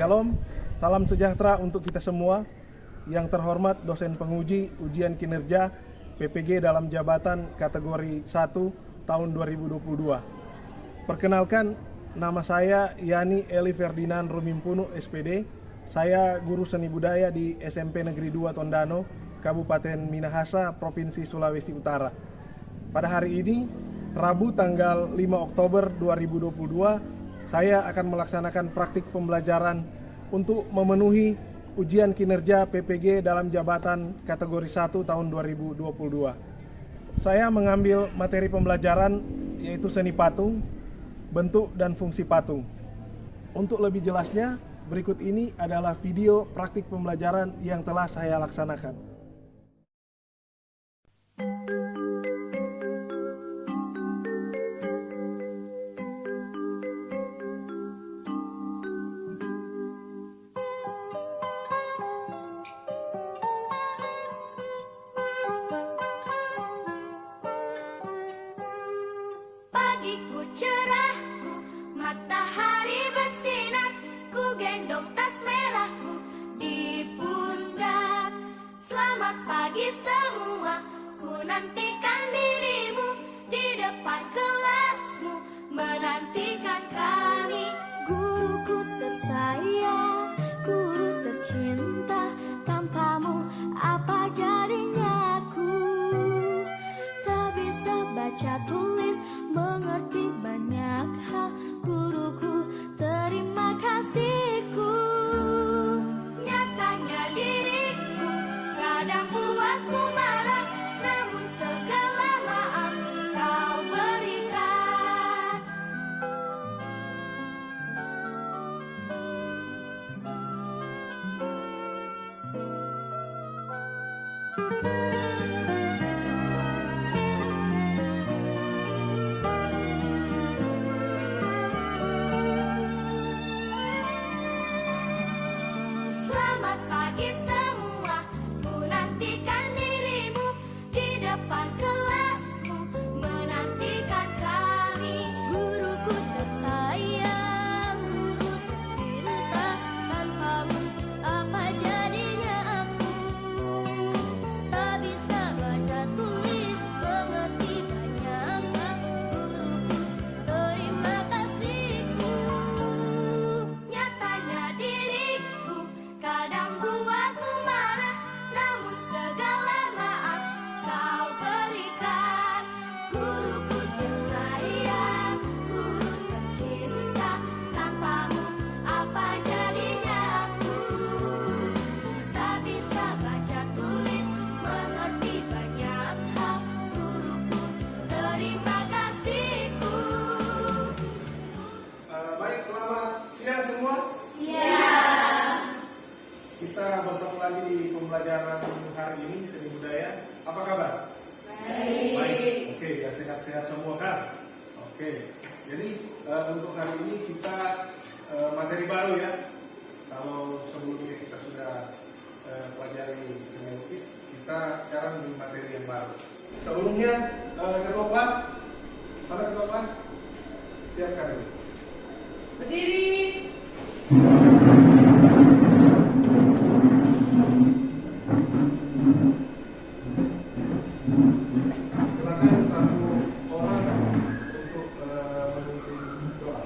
Shalom, salam sejahtera untuk kita semua. Yang terhormat dosen penguji ujian kinerja PPG dalam jabatan kategori 1 tahun 2022. Perkenalkan, nama saya Yani Eli Ferdinand Rumimpunu SPD. Saya guru seni budaya di SMP Negeri 2 Tondano, Kabupaten Minahasa, Provinsi Sulawesi Utara. Pada hari ini, Rabu tanggal 5 Oktober 2022, saya akan melaksanakan praktik pembelajaran untuk memenuhi ujian kinerja PPG dalam jabatan kategori 1 tahun 2022. Saya mengambil materi pembelajaran yaitu seni patung, bentuk dan fungsi patung. Untuk lebih jelasnya, berikut ini adalah video praktik pembelajaran yang telah saya laksanakan. Pagiku cerahku, matahari bersinar, ku gendong tas merahku di pundak. Selamat pagi semua, ku nantikan dirimu di depan kelasmu, menantikan kami. Guruku tersayang, guru tercinta, tanpamu apa jadinya aku? Tak bisa baca tulis, mengerti banyak hal, guruku, terima kasihku. Nyatanya diriku kadang buatmu marah, namun segala maaf kau berikan. Selamat pagi semua, ku nantikan dirimu di depan kelasmu, menantikan kami. Guruku tersayang, guru tercinta, tanpamu apa jadinya aku? Tak bisa baca tulis, mengerti banyak hal, guruku, terima kasihku. Nyatanya diriku kadang buatmu marah, namun segala maaf kau berikan. Guruku tersayang, guru tercinta, tanpamu apa jadinya aku? Tak bisa baca tulis, mengerti banyak hal, guruku, terima kasihku. Baik, selamat siang semua. Kita bertemu lagi di pembelajaran hari ini, seni budaya. Apa kabar? Baik. Oke, ya sehat-sehat semua kan? Oke. Jadi untuk hari ini kita materi baru ya. Kalau sebelumnya kita sudah pelajari seni lukis, kita sekarang di materi yang baru. Sebelumnya ketua kelas, mana ketua kelas? Siapkan dulu. Berdiri. Silakan satu orang untuk memimpin doa.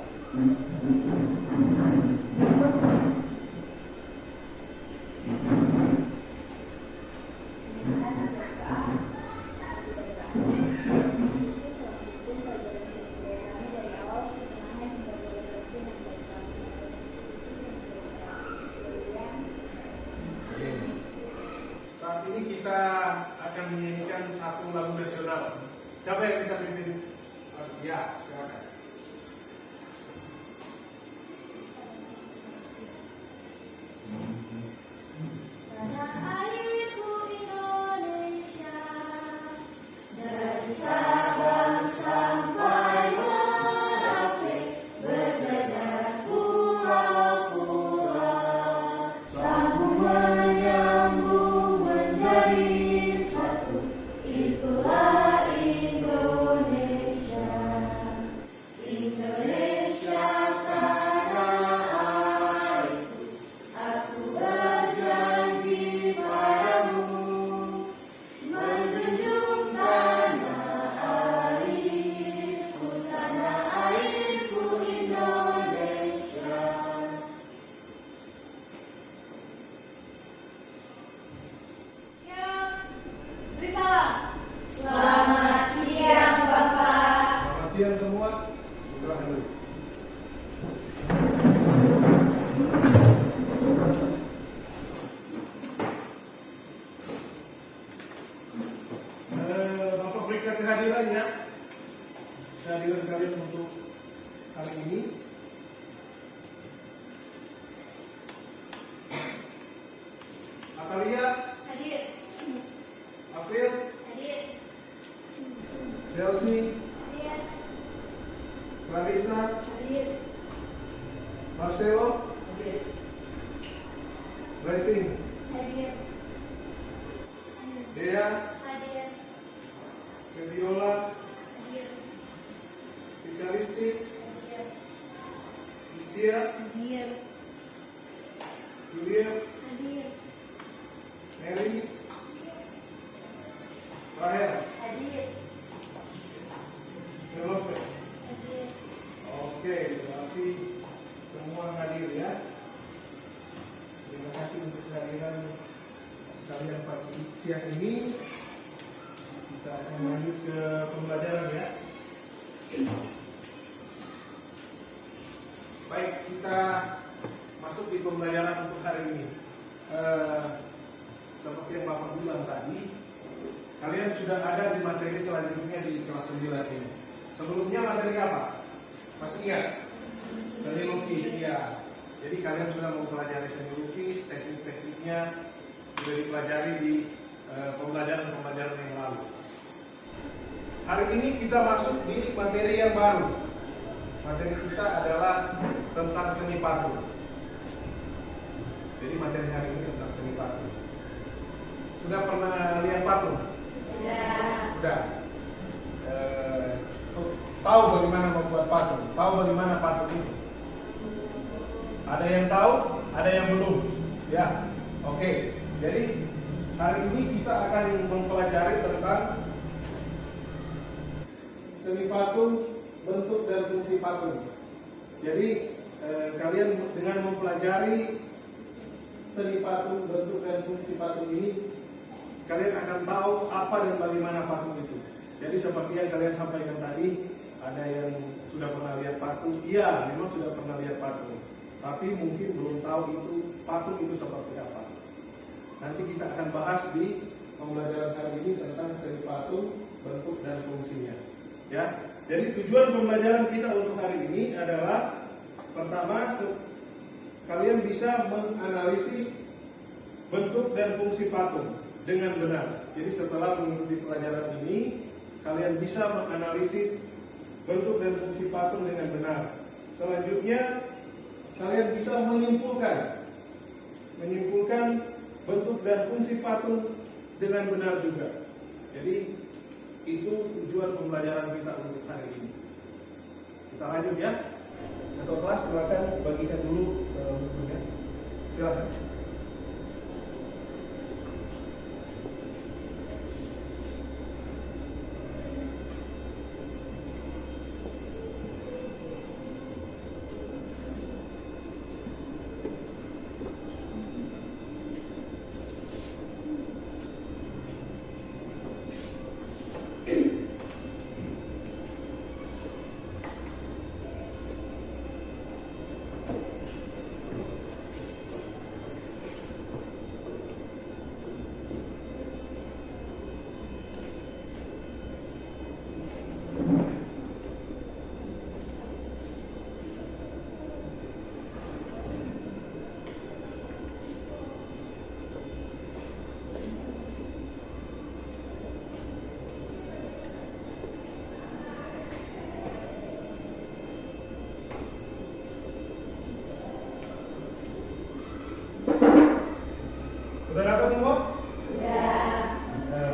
Saat ini kita akan menyanyikan satu lagu nasional. Siapa yang bisa pimpin? Ya, silakan. Tanah airku Indonesia, dari Sabang sampai Merauke, berjajar pulau-pulau, sambung menyambung menjadi satu, itulah Indonesia. Indonesia tanah airku, kehadirannya, kehadiran kalian untuk hari ini. Atalia, Hadir. Afir, Hadir. Chelsea, Hadir. Clarissa, Hadir. Marcelo, Blessing, Hadir. Dea, Hadir. Febiola, Hadir. Fikalistik, Hadir. Istia, Hadir. Julia, Hadir. Mary, Rahel, Hadir. Nelose. Hadir. Oke, berarti semua hadir ya. Terima kasih untuk kehadiran kalian pagi siang ini. Kita akan lanjut ke pembelajaran ya. Baik, kita masuk di pembelajaran untuk hari ini. Seperti yang Bapak bilang tadi, kalian sudah ada di materi selanjutnya di kelas 9 ini. Sebelumnya materi apa? Masih ingat? Seni lukis, ya. Jadi kalian sudah mempelajari seni lukis, teknik-tekniknya sudah dipelajari di pembelajaran-pembelajaran yang lalu. Hari ini kita masuk di materi yang baru. Materi kita adalah tentang seni patung. Jadi materi hari ini tentang seni patung. Sudah pernah lihat patung? Sudah. Tahu bagaimana membuat patung? Tahu bagaimana patung itu? Ada yang tahu, ada yang belum. Ya, oke. Jadi hari ini kita akan mempelajari tentang seni patung, bentuk dan fungsi patung. Jadi kalian dengan mempelajari seni patung, bentuk dan fungsi patung ini, kalian akan tahu apa dan bagaimana patung itu. Jadi seperti yang kalian sampaikan tadi, ada yang sudah pernah lihat patung. Iya, memang sudah pernah lihat patung. Tapi mungkin belum tahu itu patung itu seperti apa. Nanti kita akan bahas di pembelajaran hari ini tentang seni patung, bentuk dan fungsinya. Ya. Jadi tujuan pembelajaran kita untuk hari ini adalah pertama, kalian bisa menganalisis bentuk dan fungsi patung dengan benar. Jadi setelah mengikuti pelajaran ini, kalian bisa menganalisis bentuk dan fungsi patung dengan benar. Selanjutnya, kalian bisa menyimpulkan bentuk dan fungsi patung dengan benar juga. Jadi itu tujuan pembelajaran kita untuk hari ini. Kita lanjut ya. Satu kelas silakan bagikan dulu bukunya. Silakan. Sudah dapat semua?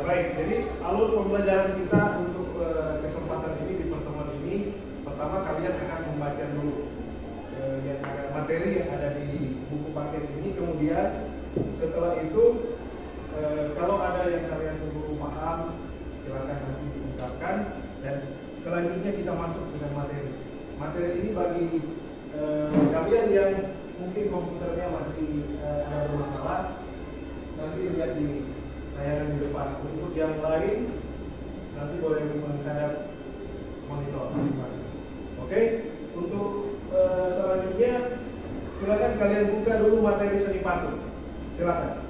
Baik, jadi alur pembelajaran kita untuk kesempatan ini di pertemuan ini, pertama kalian akan membaca dulu yang ada materi yang ada di buku paket ini. Kemudian setelah itu kalau ada yang kalian belum paham, silakan nanti diungkapkan, dan selanjutnya kita masuk dengan materi. Materi ini bagi kalian yang mungkin komputernya masih ada bermasalah, nanti lihat di tayangan di depan. Untuk yang lain nanti boleh menghadap monitor. Oke, untuk selanjutnya silakan kalian buka dulu materi seni patung. Silakan.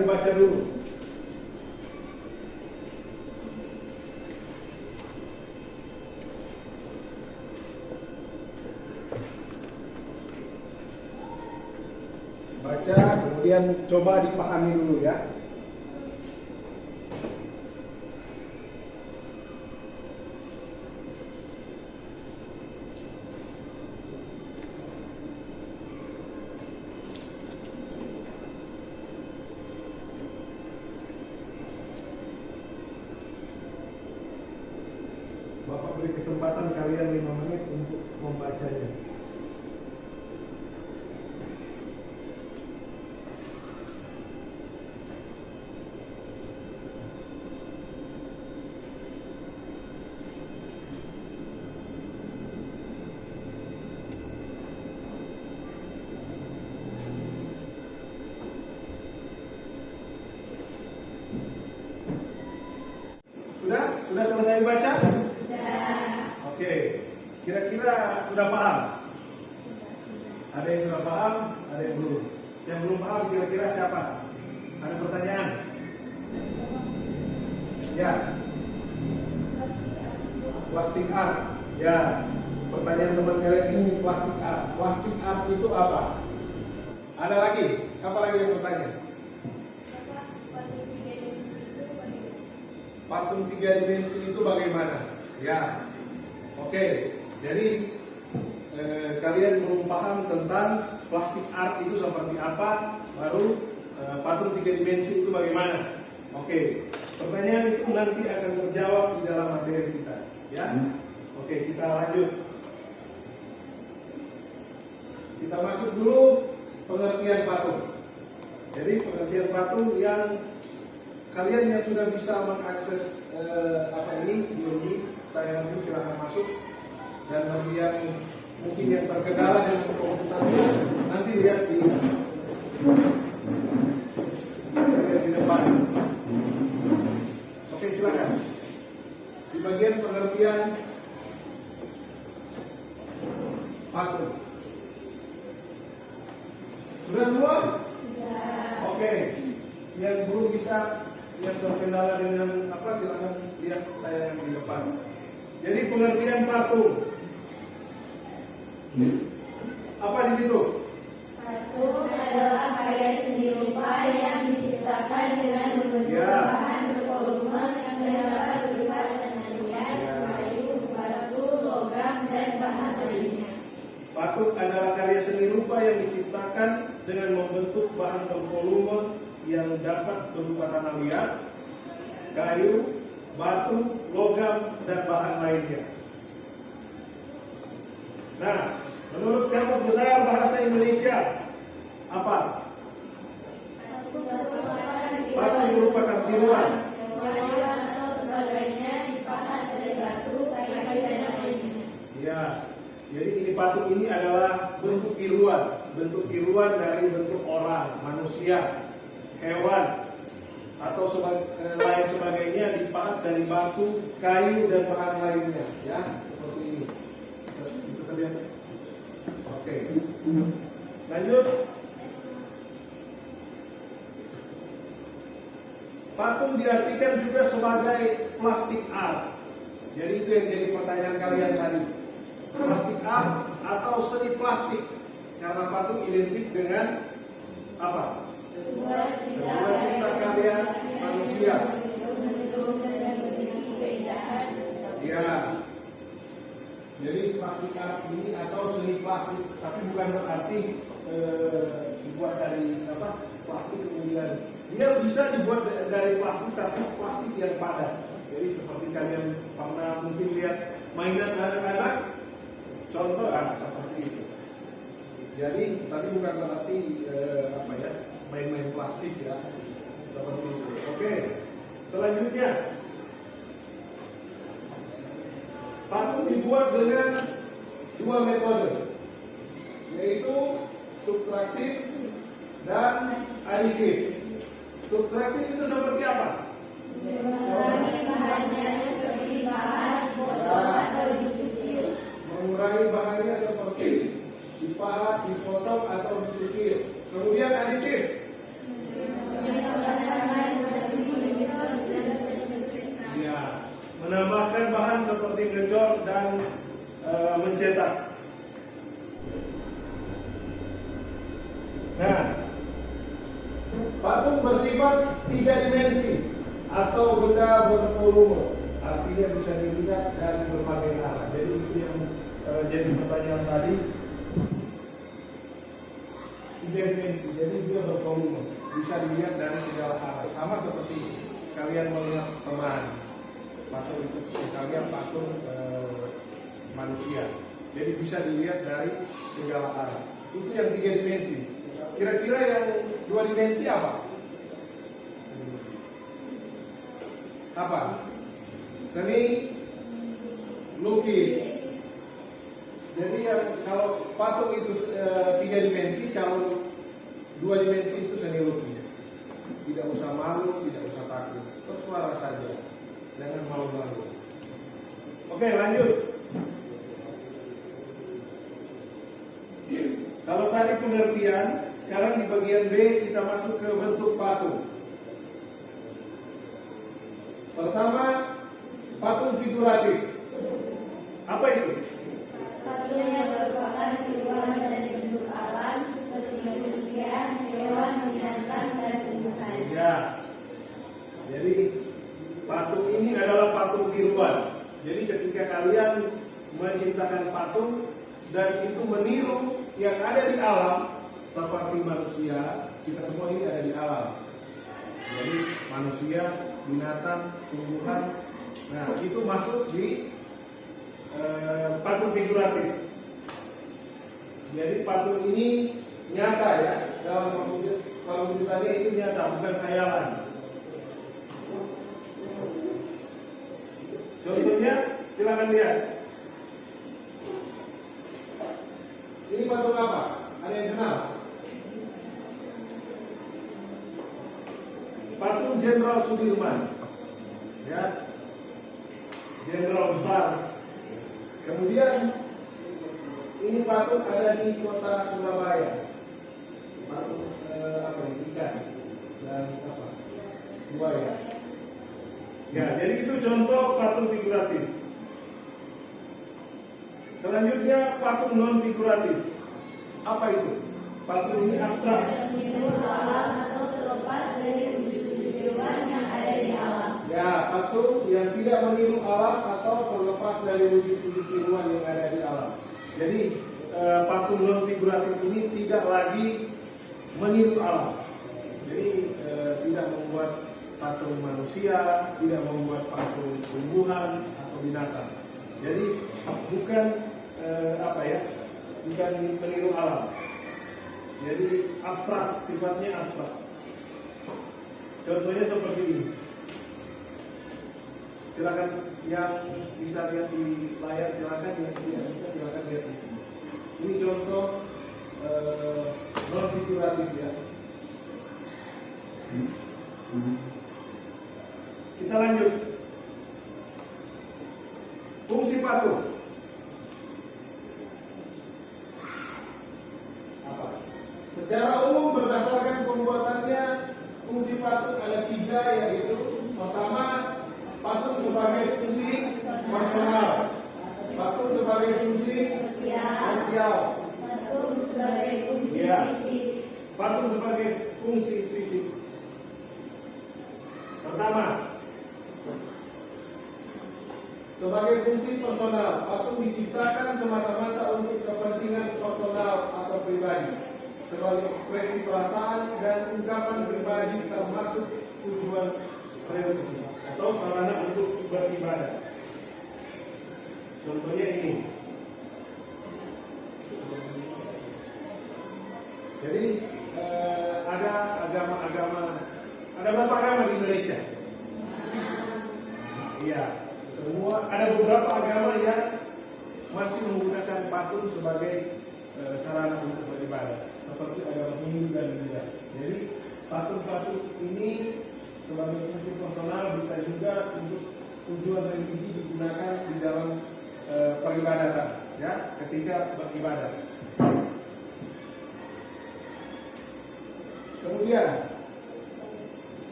dibaca dulu. Baca, kemudian coba dipahami dulu ya. Bapak beri kesempatan kalian 5 menit untuk membacanya. Sudah selesai baca? Oke, kira-kira sudah paham? Ada yang sudah paham, ada yang belum. Yang belum paham kira-kira siapa? Ada pertanyaan? Ya. Plastik art. Ya. Pertanyaan teman kalian ini plastik art. Plastik art itu apa? Ada lagi? Apa lagi yang bertanya? Patung 3 dimensi itu bagaimana? Ya. Oke, jadi kalian belum paham tentang plastik art itu seperti apa, baru patung 3 dimensi itu bagaimana. Oke, pertanyaan itu nanti akan terjawab di dalam materi kita, ya. Oke, kita lanjut. Kita masuk dulu pengertian patung. Jadi pengertian patung yang kalian yang sudah bisa mengakses ini tayangan ini silahkan masuk, dan bagi yang mungkin yang terkendala dengan komputernya nanti lihat di depan. Oke, silakan. Di bagian pengertian patung. Sudah semua? Oke. Yang belum bisa, yang terkendala dengan silakan lihat tayangan di depan. Jadi pengertian patung. Apa di situ? Patung adalah karya seni rupa yang diciptakan dengan membentuk bahan bervolume yang dapat berupa tanaman, kayu, batu, logam, dan bahan lainnya. Patung adalah karya seni rupa yang diciptakan dengan membentuk bahan bervolume yang dapat berupa tanah liat, kayu, batu, logam, dan bahan lainnya. Nah, menurut Kamus Besar Bahasa Indonesia, apa? Patung merupakan tiruan. Atau sebagainya dipahat dari batu, kayu, dan lainnya. Ya, jadi ini patung ini adalah bentuk tiruan dari bentuk orang, manusia, hewan, atau lain sebagainya dipahat dari batu, kayu, dan bahan lainnya. Ya, seperti ini. Itu terlihat. Oke. Lanjut. Patung diartikan juga sebagai plastik art. Jadi itu yang jadi pertanyaan kalian tadi. Plastik art atau seni plastik. Karena patung identik dengan apa? Sebuah cipta karya manusia. Ya. Jadi plastik art ini atau seni plastik, tapi bukan berarti dibuat dari plastik kemudian. Dia bisa dibuat dari plastik, tapi plastik yang padat. Jadi seperti kalian pernah mungkin lihat mainan anak-anak, contoh seperti itu. Jadi tadi bukan berarti main-main plastik ya, seperti itu. Oke, selanjutnya patung dibuat dengan 2 metode, yaitu subtraktif dan aditif. Subtraktif itu seperti apa? Mengurangi bahannya seperti bahan dipotong atau dicukil. Mengurangi bahannya seperti dipahat, dipotong atau dicukil. Kemudian aditif. Menambahkan dan mencetak. Nah, patung bersifat 3 dimensi atau benda bervolume, artinya bisa dilihat dari berbagai arah. Jadi itu yang jadi pertanyaan tadi. 3 dimensi, jadi dia bervolume, bisa dilihat dari segala arah. Sama seperti kalian melihat teman, patung itu kalian patung manusia, jadi bisa dilihat dari segala arah. Itu yang 3 dimensi. Kira-kira yang 2 dimensi apa? Apa? Seni lukis. Jadi yang kalau patung itu 3 dimensi, kalau 2 dimensi itu seni lukis. Tidak usah malu, tidak usah takut, bersuara saja, jangan malu-malu. Oke, lanjut. Kalau tadi pengertian, sekarang di bagian B kita masuk ke bentuk patung. Pertama, patung figuratif. Apa itu? Patung yang merupakan tiruan dari bentuk alam seperti manusia, hewan, binatang, dan tumbuhan. Ya. Jadi patung ini adalah patung tiruan. Jadi ketika kalian menciptakan patung dan itu meniru yang ada di alam, seperti manusia, kita semua ini ada di alam. Jadi manusia, binatang, tumbuhan, nah itu masuk di patung figuratif. Jadi patung ini nyata ya, dalam perwujudannya itu nyata, bukan khayalan. Contohnya, silakan lihat. Ini patung apa? Ada yang kenal? Patung Jenderal Sudirman, ya, jenderal besar. Kemudian ini patung ada di kota Surabaya. Patung apa ini? Ikan dan apa? Buaya. Ya, jadi itu contoh patung figuratif. Selanjutnya patung non figuratif. Apa itu? Patung ini abstrak. Meniru alam atau terlepas dari wujud-wujud tiruan yang ada di alam. Ya, patung yang tidak meniru alam atau terlepas dari wujud-wujud tiruan yang ada di alam. Jadi patung non figuratif ini tidak lagi meniru alam. Jadi tidak membuat patung manusia, tidak membuat patung tumbuhan atau binatang. Jadi bukan bukan meniru alam. Jadi abstrak, sifatnya abstrak. Contohnya seperti ini. Silakan yang bisa lihat di layar, silakan yang tidak bisa silakan lihat di sini. Ini contoh non figuratif ya. Kita lanjut. Fungsi patung. Apa? Secara umum berdasarkan pembuatannya, fungsi patung ada 3, yaitu pertama, patung sebagai fungsi personal, patung sebagai fungsi sosial, Patung sebagai fungsi Ya. fisik. patung sebagai fungsi fisik. Pertama, sebagai fungsi personal, patung diciptakan semata-mata untuk kepentingan personal atau pribadi, sebagai ekspresi perasaan dan ungkapan pribadi termasuk tujuan religius atau sarana untuk beribadah. Contohnya ini. Jadi ada agama-agama, ada berapa agama di Indonesia? Iya, semua ada beberapa agama yang masih menggunakan patung sebagai sarana untuk beribadah, seperti agama Hindu dan Buddha. Jadi patung-patung ini sebagai fungsi personal bisa juga untuk tujuan religi digunakan di dalam peribadatan, ya, ketika beribadah. Kemudian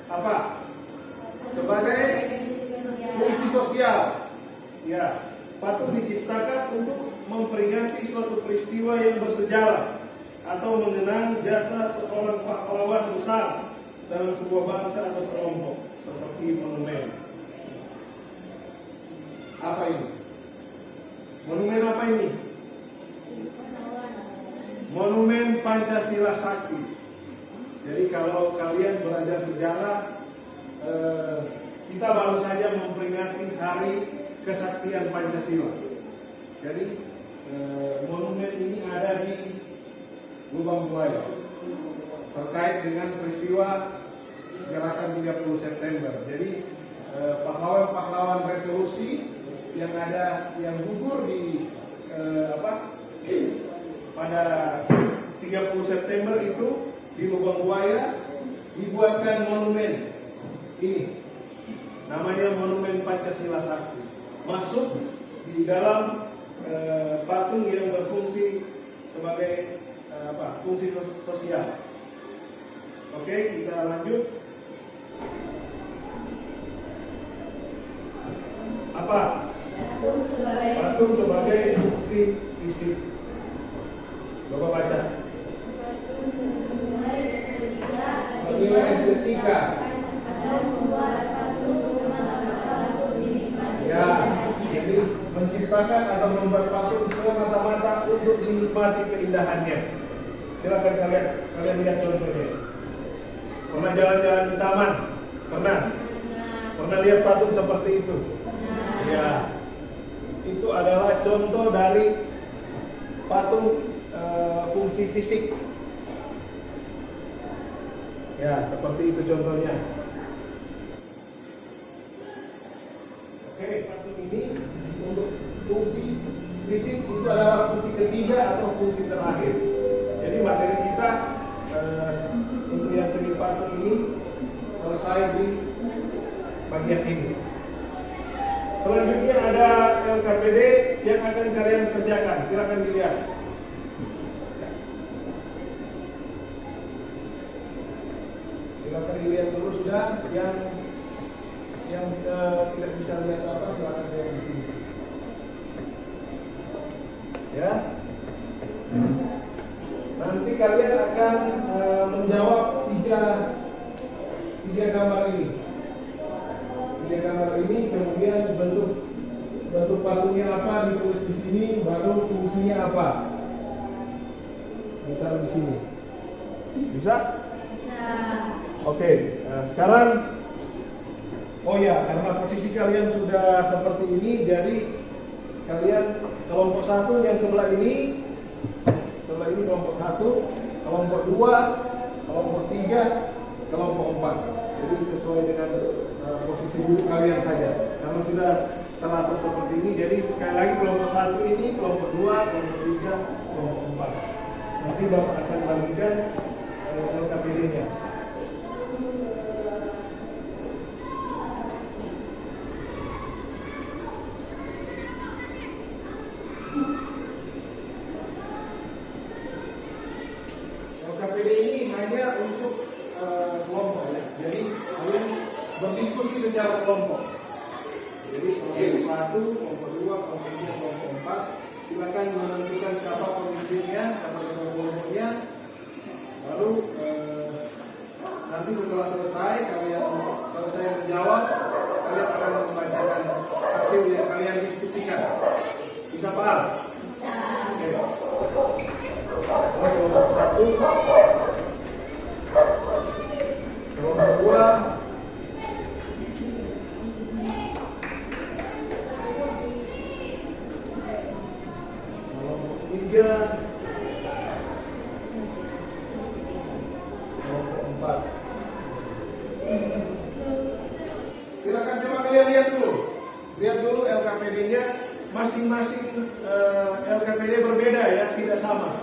apa? Sebagai fungsi sosial. Ya, patung diciptakan untuk memperingati suatu peristiwa yang bersejarah atau mengenang jasa seorang pahlawan besar dalam sebuah bangsa atau kelompok, seperti monumen. Apa ini? Monumen apa ini? Monumen Pancasila Sakti. Jadi kalau kalian belajar sejarah, kita baru saja memperingati hari kesaktian Pancasila. Jadi monumen ini ada di Lubang Buaya terkait dengan peristiwa gerakan 30 September. Jadi pahlawan-pahlawan revolusi yang ada yang gugur di pada 30 September itu di Lubang Buaya dibuatkan monumen ini. Namanya Monumen Pancasila Sakti. Masuk di dalam patung yang berfungsi sebagai fungsi sosial. Oke, kita lanjut. Apa? Patung sebagai fungsi fisik. Bapak baca. Bernilai estetika. Ya, jadi menciptakan atau membuat patung semata-mata untuk dinikmati keindahannya. Silakan kalian lihat contohnya. Pernah jalan-jalan di taman? Pernah lihat patung seperti itu? Ya, itu adalah contoh dari patung fungsi fisik. Ya, seperti itu contohnya. Oke, patung ini untuk fungsi fisik itu adalah fungsi ketiga atau fungsi terakhir. Jadi materi kita untuk yang seni patung ini selesai di bagian ini. Selanjutnya ada LKPD yang akan kalian kerjakan. Silakan dilihat. Silakan dilihat dulu sudah. Yang tidak bisa lihat apa silakan lihat di sini. Ya. Nanti kalian akan menjawab tiga gambar ini. Tiga gambar ini, kemudian bentuk patungnya apa ditulis di sini, baru fungsinya apa. Ditaruh di sini. Bisa? Bisa. Oke. Sekarang, karena posisi kalian sudah seperti ini, jadi kalian kelompok 1 yang sebelah ini kelompok 1, kelompok 2, kelompok 3, kelompok 4. Jadi sesuai dengan posisi dulu kalian saja. Karena sudah teratur seperti ini, jadi sekali lagi kelompok 1 ini, kelompok 2, kelompok 3, kelompok 4. Nanti Bapak akan bagikan LKPD-nya. LKPD ini hanya untuk kelompok ya. Jadi kalian berdiskusi secara kelompok. Jadi kelompok 1, kelompok 2, kelompok 3, kelompok 4, silakan menentukan siapa pemimpinnya, siapa kelompoknya. Lalu nanti setelah selesai menjawab, kalian akan membacakan hasil yang kalian diskusikan. Bisa paham? Bisa. Oke. Kelompok 1, kelompok 2, kelompok 3, kelompok 4. Silakan coba kalian lihat dulu LKPD-nya. Masing-masing LKPD berbeda ya, tidak sama.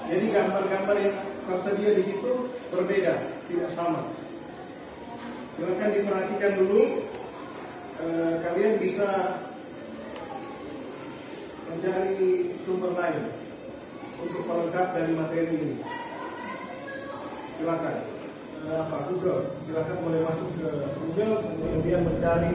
Jadi gambar-gambar yang tersedia di situ berbeda, tidak sama. Silakan diperhatikan dulu. Kalian bisa mencari sumber lain untuk pelengkap dari materi ini. Silakan. Google. Silakan boleh masuk ke Google kemudian mencari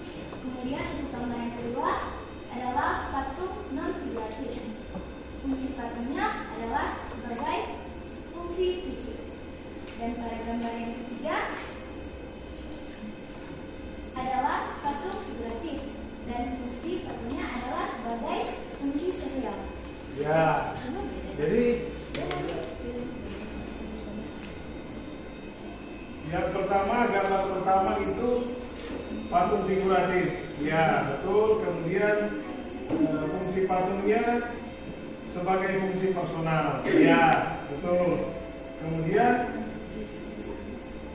figuratif. Ya, betul. Kemudian fungsi patungnya sebagai fungsi personal. Ya, betul. Kemudian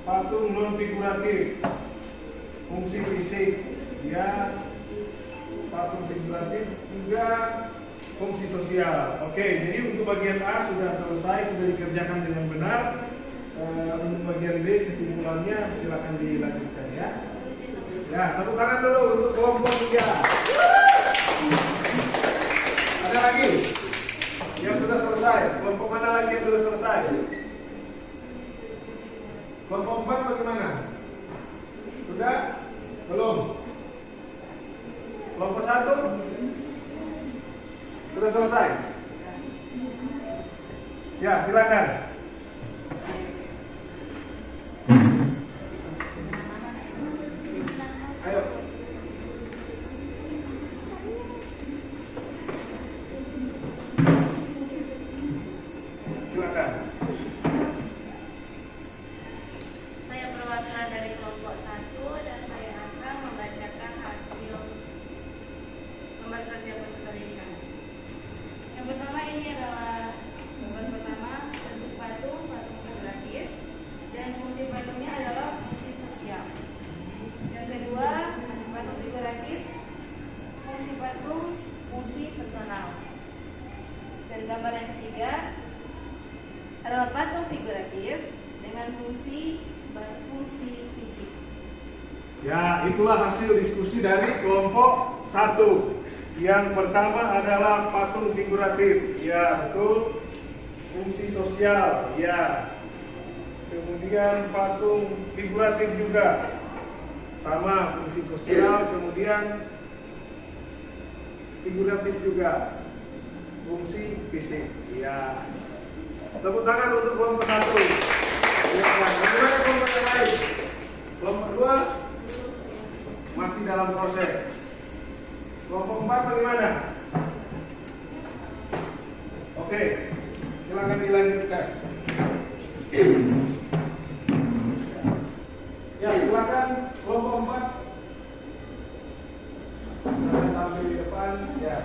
patung non figuratif, fungsi fisik. Ya, patung figuratif juga fungsi sosial. Oke, jadi untuk bagian A sudah selesai, sudah dikerjakan dengan benar. Untuk bagian B kesimpulannya silakan dilanjutkan ya. Ya, tepuk tangan dulu untuk kelompok 3. Ada lagi yang sudah selesai? Kelompok mana lagi yang sudah selesai? Kelompok 4 bagaimana? Sudah? Belum? Kelompok 1 sudah selesai? Ya, silakan. Ayo. Silakan. Saya perwakilan dari kelompok 1 dan saya akan membacakan hasil nomor kerja proses pendidikan. Yang pertama ini adalah nomor pertama bentuk patung figuratif dan fungsi patungnya adalah fungsi sosial. Yang kedua patung figuratif, fungsi patung fungsi personal. Dan gambar yang ketiga adalah patung figuratif dengan fungsi sebagai fungsi fisik. Ya, itulah hasil diskusi dari kelompok 1. Yang pertama adalah patung figuratif. Ya, betul. Fungsi sosial. Ya. Kemudian patung figuratif juga. Sama, fungsi sosial. Kemudian figuratif juga. Fungsi fisik. Ya. Tepuk tangan untuk kelompok 1. Ya, bagaimana kelompok yang lain? Kelompok 2 masih dalam proses. Kelompok 4 bagaimana? Oke, silakan dilanjutkan. Ya, silakan kelompok 4. Silakan tampil di depan. Ya.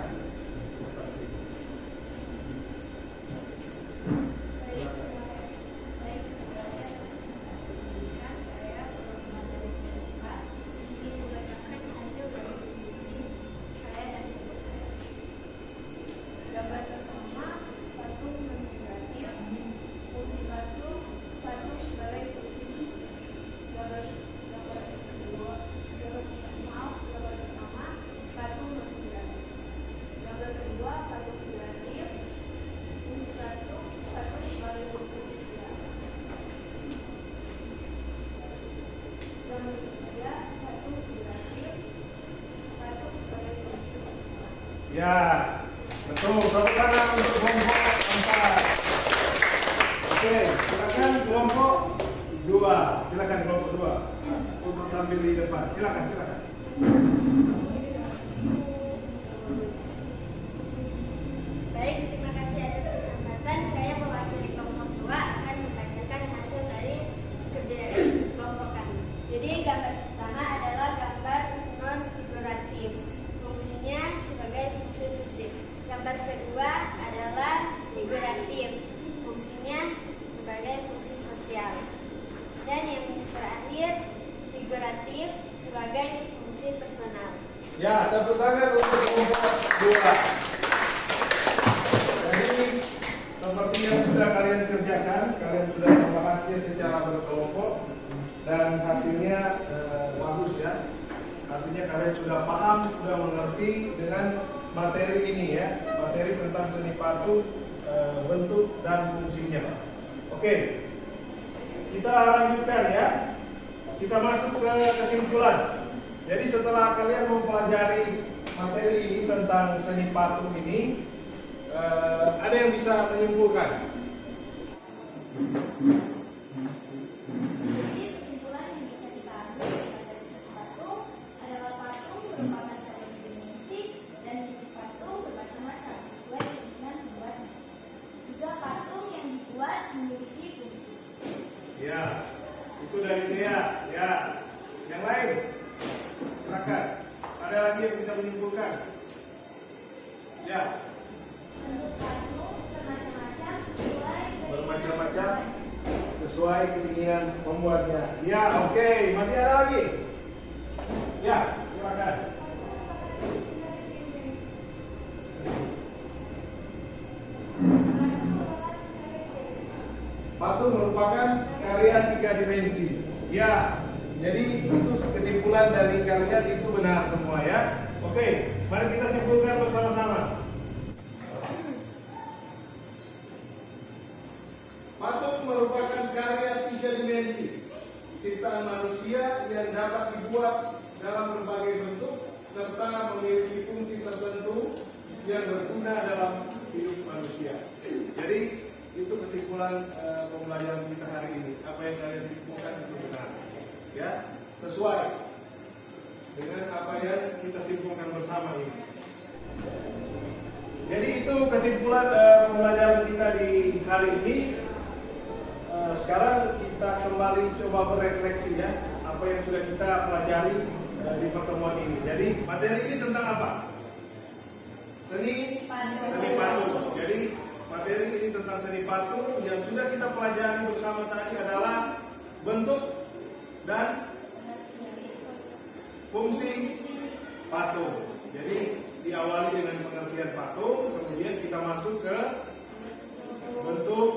Gambar pertama patung figuratif, fungsi patung sebagai fungsi. Gambar kedua, gambar pertama patung figuratif. Gambar kedua patung figuratif, fungsi patung sebagai fungsi sosial. Gambar ketiga patung figuratif, patung sebagai fungsi sosial. Ya, betul. Tepuk tangan untuk kelompok 4. Oke, silakan kelompok 2. Silakan kelompok 2 untuk tampil di depan. Silakan. Baik, terima kasih atas kesempatan. Saya mewakili kelompok 2 akan membacakan hasil dari kerja kelompok kami. Jadi gambar pertama adalah gambar non figuratif. Fungsinya sebagai fungsi fisik. Gambar kedua adalah figuratif. Fungsinya sebagai fungsi sosial. Dan yang terakhir figuratif sebagai fungsi personal. Ya, tepuk tangan untuk kelompok 2. Jadi seperti yang sudah kalian kerjakan, kalian sudah membahasnya secara berkelompok dan hasilnya bagus ya. Artinya kalian sudah paham, sudah mengerti dengan materi ini ya, materi tentang seni patung, bentuk dan fungsinya. Oke, kita lanjutkan ya. Kita masuk ke kesimpulan. Jadi setelah kalian mempelajari materi ini tentang seni patung ini, ada yang bisa menyimpulkan? Jadi kesimpulan yang bisa kita ambil dari seni patung adalah patung merupakan bentuk dimensi dan titik patung bermacam-macam sesuai dengan pembuatnya. Juga patung yang dibuat memiliki fungsi. Ya, itu dari dia. Ya, yang lain, silakan. Ada lagi yang bisa menyimpulkan? Ya. Bermacam-macam sesuai keinginan pembuatnya. Ya, oke. Masih ada lagi? Ya, silakan. Patung merupakan karya 3 dimensi. Ya, jadi itu kesimpulan dari kalian itu benar semua ya. Oke, mari kita simpulkan bersama-sama. Patung merupakan karya 3 dimensi, ciptaan manusia yang dapat dibuat dalam berbagai bentuk serta memiliki fungsi tertentu yang berguna dalam hidup manusia. Jadi itu kesimpulan pembelajaran kita hari ini. Apa yang kalian simpulkan itu benar, ya, sesuai dengan apa yang kita simpulkan bersama ini. Jadi itu kesimpulan pembelajaran kita di hari ini. Sekarang kita kembali coba berefleksi ya, apa yang sudah kita pelajari di pertemuan ini. Jadi materi ini tentang apa? Seni patung. Jadi materi ini tentang seni patung. Yang sudah kita pelajari bersama tadi adalah bentuk dan fungsi patung. Jadi diawali dengan pengertian patung, kemudian kita masuk ke bentuk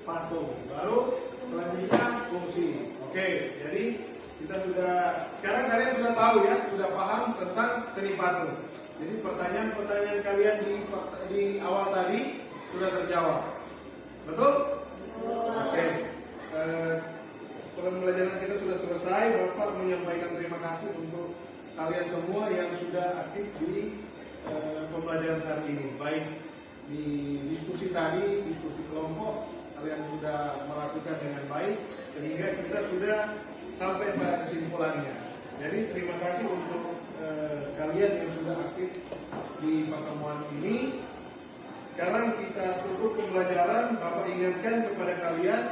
patung, baru selanjutnya fungsi. Oke, jadi kita sudah, sekarang kalian sudah tahu ya, sudah paham tentang seni patung. Jadi pertanyaan-pertanyaan kalian di awal tadi sudah terjawab, betul? Oke, pembelajaran kita sudah selesai. Bapak menyampaikan terima kasih untuk kalian semua yang sudah aktif di pembelajaran hari ini, baik di diskusi tadi, diskusi kelompok, kalian sudah melakukan dengan baik sehingga kita sudah sampai pada kesimpulannya. Jadi terima kasih untuk kalian yang sudah aktif di pertemuan ini. Sekarang kita tutup pembelajaran. Bapak ingatkan kepada kalian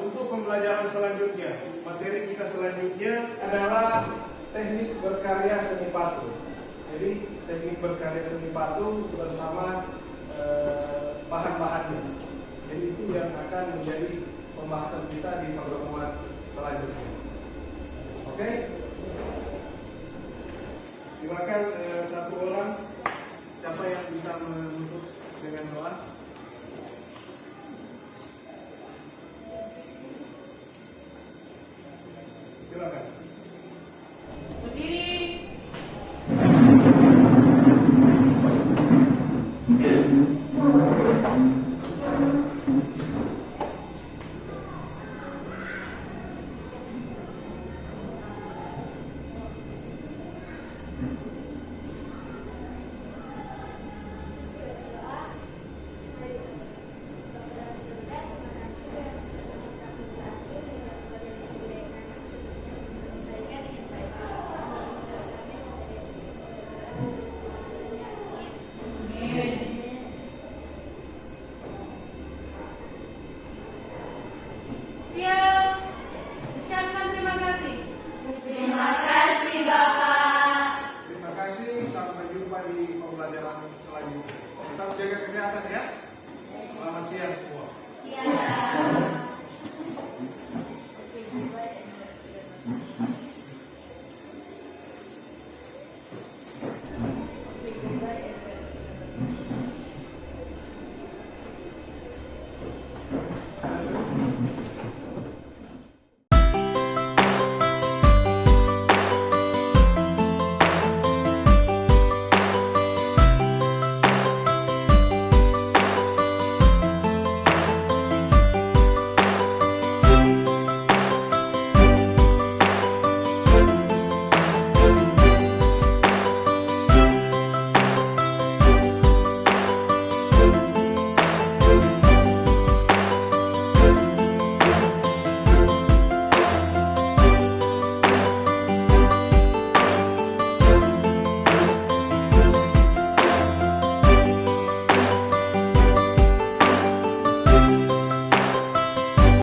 untuk pembelajaran selanjutnya. Materi kita selanjutnya adalah teknik berkarya seni patung. Jadi teknik berkarya seni patung bersama bahan-bahannya. Jadi itu yang akan menjadi pembahasan kita di pertemuan selanjutnya. Oke? Silakan satu orang, siapa yang bisa menutup dengan doa? Silakan. Berdiri.